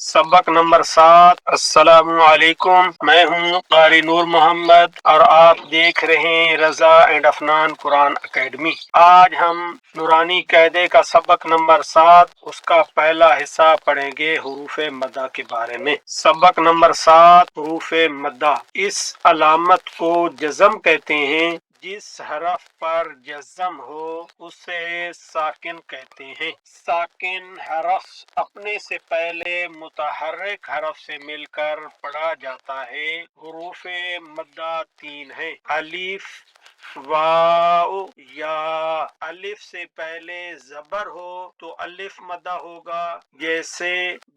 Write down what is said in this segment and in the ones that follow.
सबक नंबर 7। अस्सलाम वालेकुम। मैं हूँ कारी नूर मोहम्मद और आप देख रहे हैं रजा एंड अफनान कुरान एकेडमी। आज हम नूरानी कायदे का सबक नंबर 7 उसका पहला हिस्सा पढ़ेंगे हुरूफ मद्दा के बारे में। सबक नंबर 7 हुरूफ मद्दा। इस अलामत को जज़म कहते हैं। जिस हरफ पर जज़म हो उसे साकिन कहते हैं। साकिन हरफ अपने से पहले मुतहर्रिक हरफ से मिलकर पढ़ा जाता है। हुरूफ मद्दा 3 है। अलिफ, वाओ, या। अलिफ से पहले जबर हो तो अलिफ मद्दा होगा, जैसे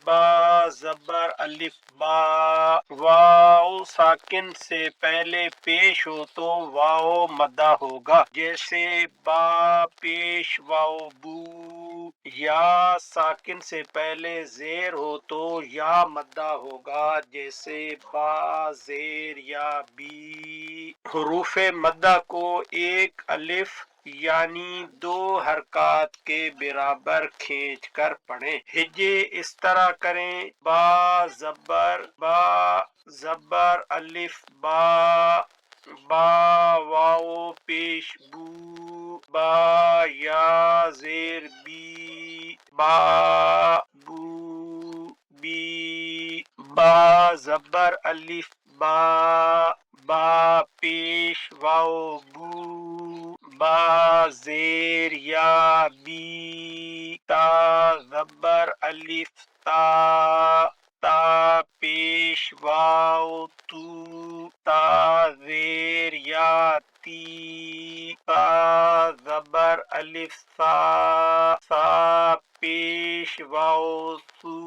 बा जबर अलिफ बा। वाओ साकिन से पहले पेश हो तो वाओ मद्दा होगा, जैसे बा पेश वाओ बू। या साकिन से पहले जेर हो तो या मद्दा होगा, जैसे बा जेर या बी। हुरूफ मद्दा को एक अलिफ यानी 2 हरकत के बराबर खींच कर पढ़ें। हिज्जे इस तरह करें: बा जबर अलिफ बा, बा वाओ पेश बू, बा या जेर बी, बा बू बी। बा जबर अलिफ बा, बा पेश वाओ बू, बा जेर या बी। ता जबर अलिफ ता, ता पेश वाओ तू, ता जेर या ती। ता जबर अलिफ सा, सा पेश वाओ सू,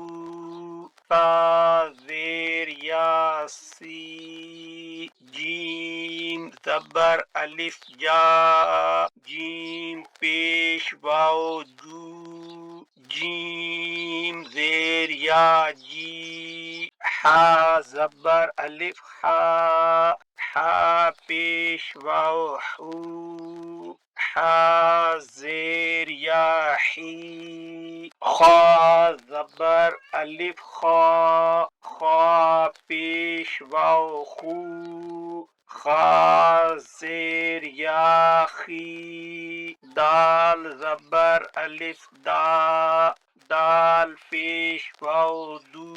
ता जेर या सी। जीम जबर अलिफ जा, जीम पेश वाओ जू, जीम जेर या जी। हा जबर अलिफ हा, हा पेश वाओ हू, हा जेर या ही। खा जबर अलिफ खा, खा पेश वाओ खू, खा जेर या खी। दाल जबर अलिफ दा, दाल पेश वाओ दू,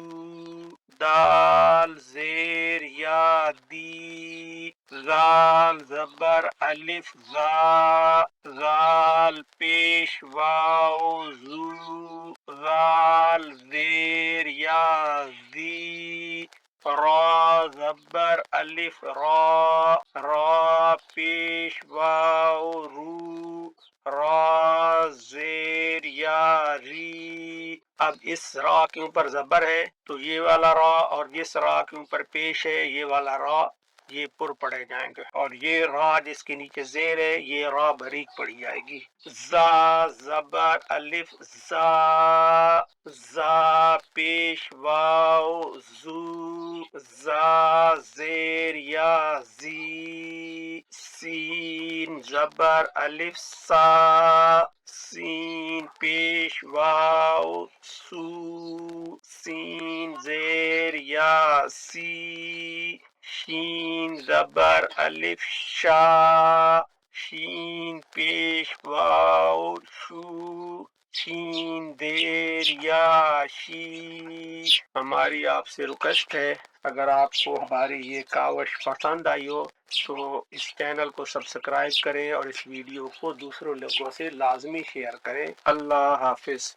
दाल जेर या दी। जाल जबर अलिफ जा, जाल पेश वाओ जू, जाल जेर या जी। रा जबर अलिफ रा, रा पेश वाओ रू, रा जेर या री। अब इस रा के ऊपर जबर है तो ये वाला रा, और जिस रा के ऊपर पेश है ये वाला रा, ये पुर पढ़े जाएंगे। और ये रा जिसके नीचे जेर है ये रा बारीक पढ़ी जाएगी। जा जबर अलिफ जा, जा पेश वाओ जू, जा जेर या जी। सीन जबर अलिफ सा, सीन पेश वाओ सू, सीन जेर या सी। शीन जबर अलिफ शा, शीन पेश वाओ शू, शीन देर या शी। हमारी आपसे रिक्वेस्ट है, अगर आपको हमारी ये कावश पसंद आई हो तो इस चैनल को सब्सक्राइब करें और इस वीडियो को दूसरों लोगों से लाजमी शेयर करें। अल्लाह हाफिज।